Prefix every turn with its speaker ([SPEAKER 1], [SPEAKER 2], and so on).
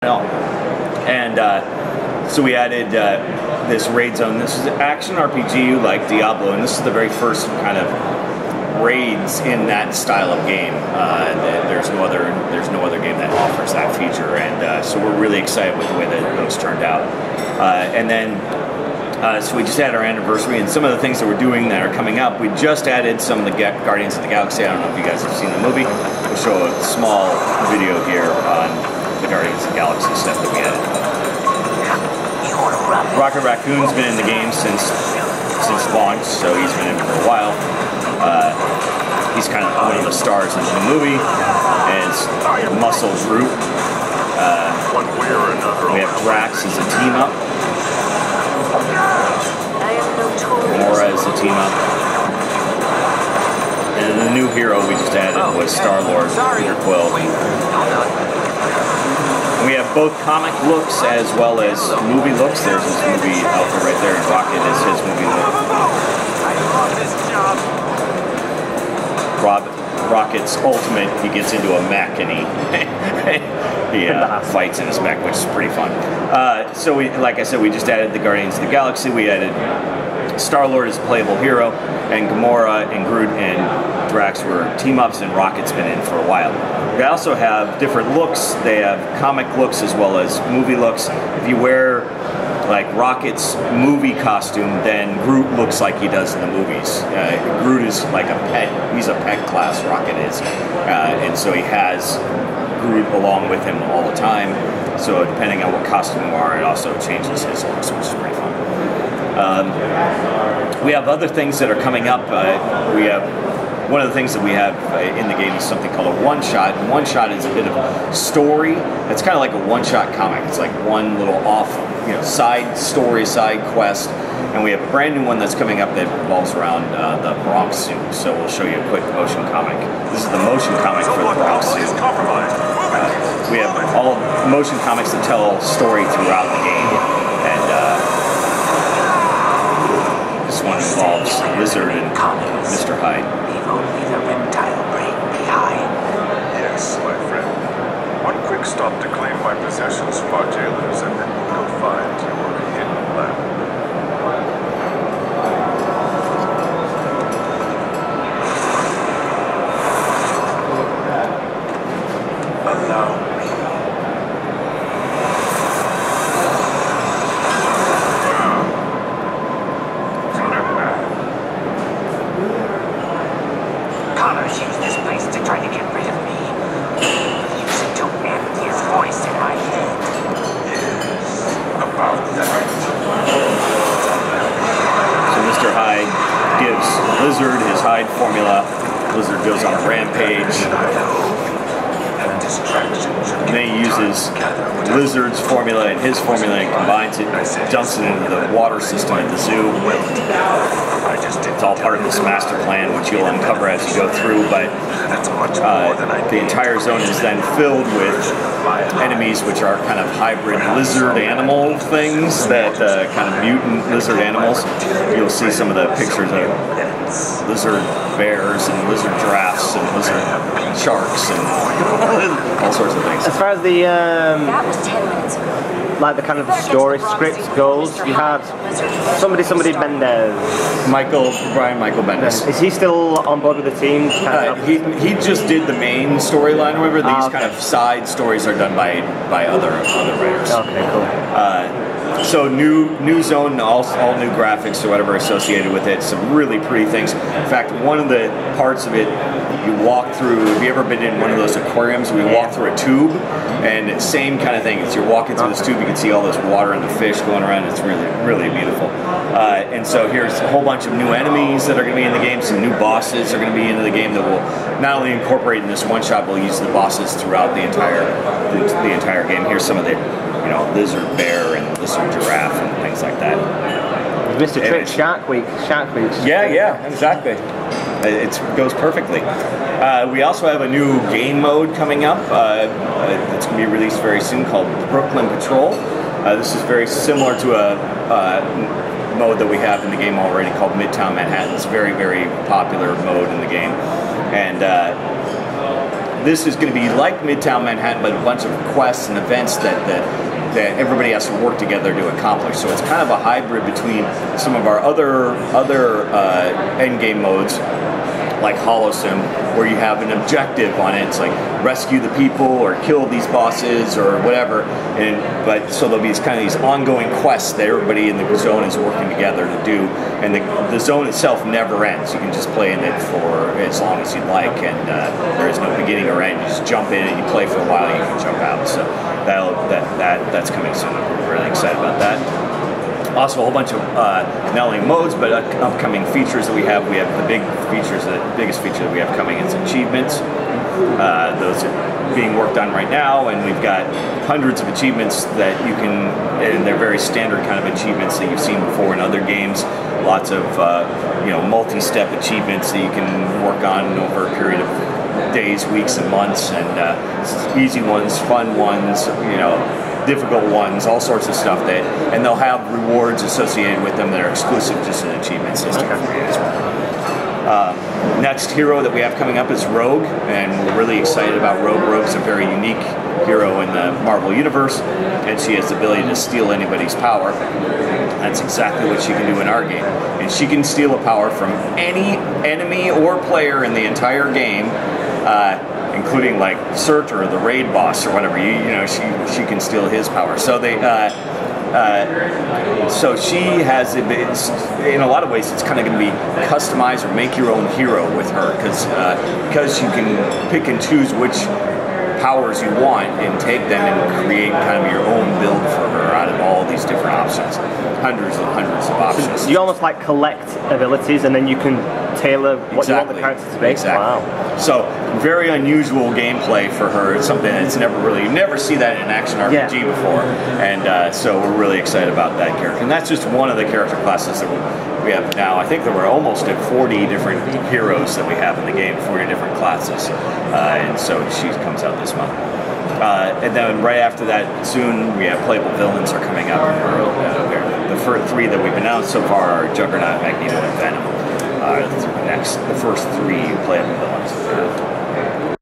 [SPEAKER 1] And so we added this raid zone. This is action RPG like Diablo, and this is the very first kind of raids in that style of game. There's no other game that offers that feature, and so we're really excited with the way that those turned out. And then so we just had our anniversary, and some of the things that we're doing that are coming up. We just added some of the Guardians of the Galaxy. I don't know if you guys have seen the movie. We'll show a small video here on the Guardians of the Galaxy stuff that we added. Rocket Raccoon's been in the game since launch, so he's been in for a while. He's kind of one of the stars in the movie, and it's Muscle Group. We have Drax as a team up. Gamora as a team up. And the new hero we just added was Star-Lord, Peter Quill. We have both comic looks as well as movie looks. There's his movie outfit right there, and Rocket is his movie look. Rocket's ultimate, he gets into a mech and he fights in his mech, which is pretty fun. So we, like I said, we just added the Guardians of the Galaxy. We added Star-Lord as a playable hero, and Gamora and Groot and Drax were team-ups, and Rocket's been in for a while. We also have different looks. They have comic looks as well as movie looks. If you wear like Rocket's movie costume, then Groot looks like he does in the movies. Groot is like a pet. He's a pet class, Rocket is. And so he has Groot along with him all the time. So depending on what costume you are, it also changes his looks, which is pretty fun. We have other things that are coming up. One of the things that we have in the game is something called a one-shot. And one-shot is a bit of a story. It's kind of like a one-shot comic. It's like one little side story, side quest. And we have a brand new one that's coming up that revolves around the Bronx Zoo. So we'll show you a quick motion comic. This is the motion comic for the Bronx Zoo. We have all motion comics that tell a story throughout the game. And this one involves Lizard and Mr. Hyde.
[SPEAKER 2] Only the reptile brain behind.
[SPEAKER 3] Yes, my friend. One quick stop to claim my possessions from our jailers, and then we'll go find your hidden lab. Allow me.
[SPEAKER 2] Connors used this place to try to get rid of me. Use it to end his voice in my head.
[SPEAKER 3] Yes, about that.
[SPEAKER 1] So Mr. Hyde gives Lizard his Hyde formula. Lizard goes on a rampage. And then he uses Lizard's formula and his formula and combines it, dumps it into the water system at the zoo. It's all part of this master plan, which you'll uncover as you go through, but the entire zone is then filled with enemies which are kind of hybrid lizard animal things, that kind of mutant lizard animals. You'll see some of the pictures of lizard bears and lizard giraffes and lizard sharks and all sorts of things.
[SPEAKER 4] As far as the
[SPEAKER 5] That was 10 minutes ago.
[SPEAKER 4] like the kind of the story scripts goes, you had somebody Mendez.
[SPEAKER 1] Brian Michael Bendis.
[SPEAKER 4] Is he still on board with the team?
[SPEAKER 1] He just did the main storyline. However, these kind of side stories are done by other writers.
[SPEAKER 4] Okay, cool.
[SPEAKER 1] So new zone, all new graphics or whatever associated with it. Some really pretty things. In fact, one of the parts of it, you walk through. Have you ever been in one of those aquariums where you walk through a tube? And same kind of thing. As you're walking through this tube, you can see all this water and the fish going around. It's really, really beautiful. And so here's a whole bunch of new enemies that are going to be in the game. Some new bosses are going to be in the game that will not only incorporate in this one shot, but we'll use the bosses throughout the entire game. Here's some of the lizard bear and lizard giraffe and things like that.
[SPEAKER 4] Mr. Trick, Shark Week.
[SPEAKER 1] Yeah, exactly. It goes perfectly. We also have a new game mode coming up. It's going to be released very soon called Brooklyn Patrol. This is very similar to a mode that we have in the game already called Midtown Manhattan. It's a very, very popular mode in the game. And this is going to be like Midtown Manhattan, but a bunch of quests and events that everybody has to work together to accomplish. So it's kind of a hybrid between some of our other endgame modes, like HoloSim, where you have an objective on it. It's like rescue the people or kill these bosses or whatever. But so there'll be kind of these ongoing quests that everybody in the zone is working together to do. And the zone itself never ends. You can just play in it for as long as you'd like, and there is no beginning or end. You just jump in and you play for a while, and you can jump out. So that's coming soon. We're really excited about that. Also, a whole bunch of not only modes, but upcoming features that we have. We have the biggest feature that we have coming is achievements. Those are being worked on right now, and we've got hundreds of achievements that you can, and they're very standard kind of achievements that you've seen before in other games. Lots of multi-step achievements that you can work on over a period of days, weeks, and months, and easy ones, fun ones, difficult ones, all sorts of stuff and they'll have rewards associated with them that are exclusive just to the achievement system for you as well. Next hero that we have coming up is Rogue, and we're really excited about Rogue. Rogue's a very unique hero in the Marvel Universe, and she has the ability to steal anybody's power. That's exactly what she can do in our game. And she can steal a power from any enemy or player in the entire game, including like Surtur or the raid boss or whatever. She can steal his power. So so she has, in a lot of ways, it's kind of going to be customized or make your own hero with her, because you can pick and choose which powers you want and take them and create kind of your own build for her out of all these different options. Hundreds and hundreds of options.
[SPEAKER 4] So you almost like collect abilities and then you can tailor what you want the character to be.
[SPEAKER 1] Exactly.
[SPEAKER 4] Wow.
[SPEAKER 1] So very unusual gameplay for her. It's something that's you never see that in an action RPG before. And so we're really excited about that character. And that's just one of the character classes that we have now. I think there were almost 40 different heroes that we have in the game, 40 different classes. And so she comes out this month. And then right after that, soon we have playable villains are coming up. The first 3 that we've announced so far are Juggernaut, Magneto, and Venom. The first 3 playable villains.